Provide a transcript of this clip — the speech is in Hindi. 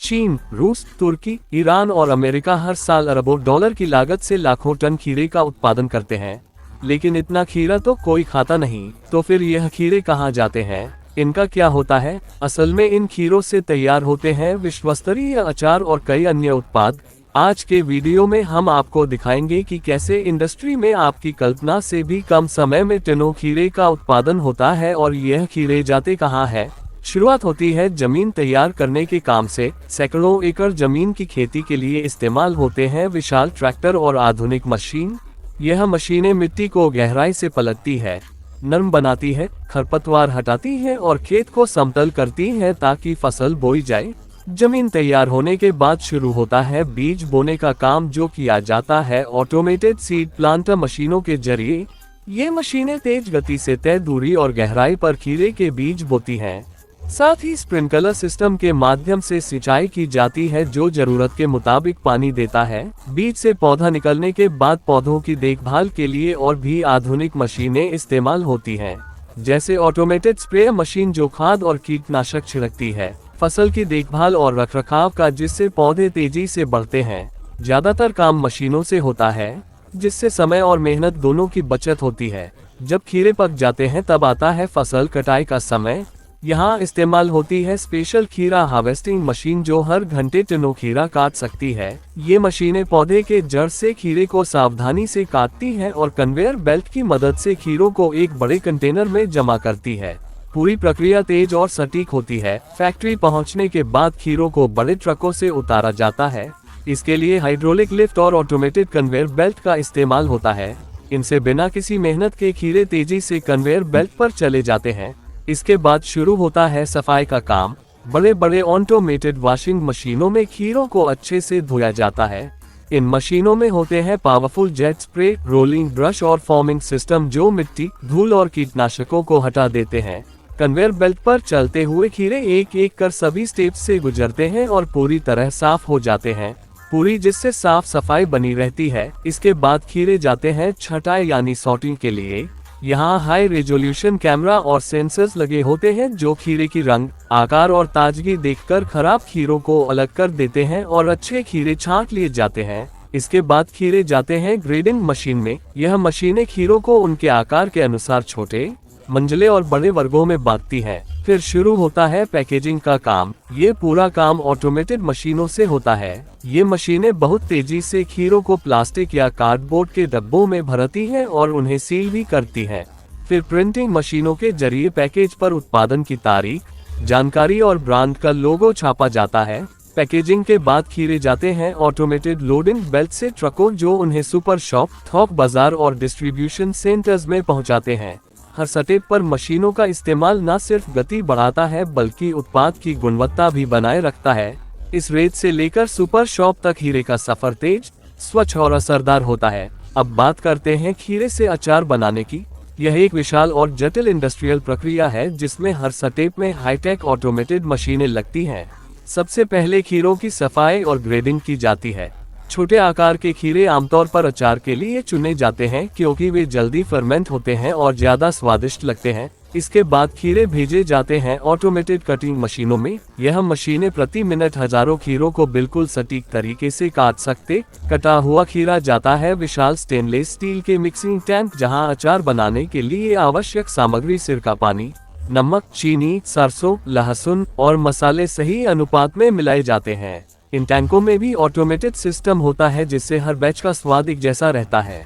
चीन, रूस, तुर्की, ईरान और अमेरिका हर साल अरबों डॉलर की लागत से लाखों टन खीरे का उत्पादन करते हैं, लेकिन इतना खीरा तो कोई खाता नहीं। तो फिर यह खीरे कहाँ जाते हैं, इनका क्या होता है? असल में इन खीरों से तैयार होते हैं विश्वस्तरीय अचार और कई अन्य उत्पाद। आज के वीडियो में हम आपको दिखाएंगे कि कैसे इंडस्ट्री में आपकी कल्पना से भी कम समय में टनों खीरे का उत्पादन होता है और यह खीरे जाते कहाँ हैं। शुरुआत होती है जमीन तैयार करने के काम से। सैकड़ों एकड़ जमीन की खेती के लिए इस्तेमाल होते हैं विशाल ट्रैक्टर और आधुनिक मशीन। यह मशीनें मिट्टी को गहराई से पलटती है, नरम बनाती है, खरपतवार हटाती है और खेत को समतल करती है ताकि फसल बोई जाए। जमीन तैयार होने के बाद शुरू होता है बीज बोने का काम, जो किया जाता है ऑटोमेटेड सीड प्लांटर मशीनों के जरिए। ये मशीनें तेज गति से तय दूरी और गहराई पर खीरे के बीज बोती हैं। साथ ही स्प्रिंकलर सिस्टम के माध्यम से सिंचाई की जाती है, जो जरूरत के मुताबिक पानी देता है। बीज से पौधा निकलने के बाद पौधों की देखभाल के लिए और भी आधुनिक मशीनें इस्तेमाल होती हैं, जैसे ऑटोमेटेड स्प्रे मशीन जो खाद और कीटनाशक छिड़कती है। फसल की देखभाल और रखरखाव का, जिससे पौधे तेजी से बढ़ते हैं। ज्यादातर काम मशीनों से होता है, जिससे समय और मेहनत दोनों की बचत होती है। जब खीरे पक जाते हैं तब आता है फसल कटाई का समय। यहाँ इस्तेमाल होती है स्पेशल खीरा हार्वेस्टिंग मशीन, जो हर घंटे टनों खीरा काट सकती है। ये मशीनें पौधे के जड़ से खीरे को सावधानी से काटती है और कन्वेयर बेल्ट की मदद से खीरों को एक बड़े कंटेनर में जमा करती है। पूरी प्रक्रिया तेज और सटीक होती है। फैक्ट्री पहुँचने के बाद खीरों को बड़े ट्रकों से उतारा जाता है। इसके लिए हाइड्रोलिक लिफ्ट और ऑटोमेटेड कन्वेयर बेल्ट का इस्तेमाल होता है। इनसे बिना किसी मेहनत के खीरे तेजी से कन्वेयर बेल्ट पर चले जाते हैं। इसके बाद शुरू होता है सफाई का काम। बड़े बड़े ऑटोमेटेड वॉशिंग मशीनों में खीरों को अच्छे से धोया जाता है। इन मशीनों में होते हैं powerful jet spray, rolling brush और फॉर्मिंग सिस्टम, जो मिट्टी, धूल और कीटनाशकों को हटा देते हैं। कन्वेयर बेल्ट पर चलते हुए खीरे एक एक कर सभी स्टेप्स से गुजरते हैं और पूरी तरह साफ हो जाते हैं, जिससे साफ सफाई बनी रहती है। इसके बाद खीरे जाते हैं छटाई यानी सॉर्टिंग के लिए। यहाँ हाई रेजोल्यूशन कैमरा और सेंसर्स लगे होते हैं, जो खीरे की रंग, आकार और ताजगी देखकर खराब खीरों को अलग कर देते हैं और अच्छे खीरे छांट लिए जाते हैं। इसके बाद खीरे जाते हैं ग्रेडिंग मशीन में। यह मशीनें खीरों को उनके आकार के अनुसार छोटे, मंझले और बड़े वर्गों में बांटती हैं। फिर शुरू होता है पैकेजिंग का काम। ये पूरा काम ऑटोमेटेड मशीनों से होता है। ये मशीनें बहुत तेजी से खीरों को प्लास्टिक या कार्डबोर्ड के डब्बों में भरती हैं और उन्हें सील भी करती हैं। फिर प्रिंटिंग मशीनों के जरिए पैकेज पर उत्पादन की तारीख, जानकारी और ब्रांड का लोगो छापा जाता है। पैकेजिंग के बाद खीरे जाते हैं ऑटोमेटेड लोडिंग बेल्ट से ट्रकों, जो उन्हें सुपर शॉप, थोक बाजार और डिस्ट्रीब्यूशन सेंटर्स में पहुंचाते हैं। हर स्टेप पर मशीनों का इस्तेमाल न सिर्फ गति बढ़ाता है, बल्कि उत्पाद की गुणवत्ता भी बनाए रखता है। इस रेत से लेकर सुपर शॉप तक हीरे का सफर तेज, स्वच्छ और असरदार होता है। अब बात करते हैं खीरे से अचार बनाने की। यह एक विशाल और जटिल इंडस्ट्रियल प्रक्रिया है, जिसमें हर स्टेप में हाईटेक ऑटोमेटेड मशीनें लगती हैं। सबसे पहले खीरों की सफाई और ग्रेडिंग की जाती है। छोटे आकार के खीरे आमतौर पर अचार के लिए चुने जाते हैं, क्योंकि वे जल्दी फर्मेंट होते हैं और ज्यादा स्वादिष्ट लगते हैं। इसके बाद खीरे भेजे जाते हैं ऑटोमेटेड कटिंग मशीनों में। यह मशीनें प्रति मिनट हजारों खीरों को बिल्कुल सटीक तरीके से काट सकते। कटा हुआ खीरा जाता है विशाल स्टेनलेस स्टील के मिक्सिंग टैंक, जहां अचार बनाने के लिए आवश्यक सामग्री सिरका, पानी, नमक, चीनी, सरसों, लहसुन और मसाले सही अनुपात में मिलाए जाते हैं। इन टैंकों में भी ऑटोमेटेड सिस्टम होता है, जिससे हर बैच का स्वाद एक जैसा रहता है।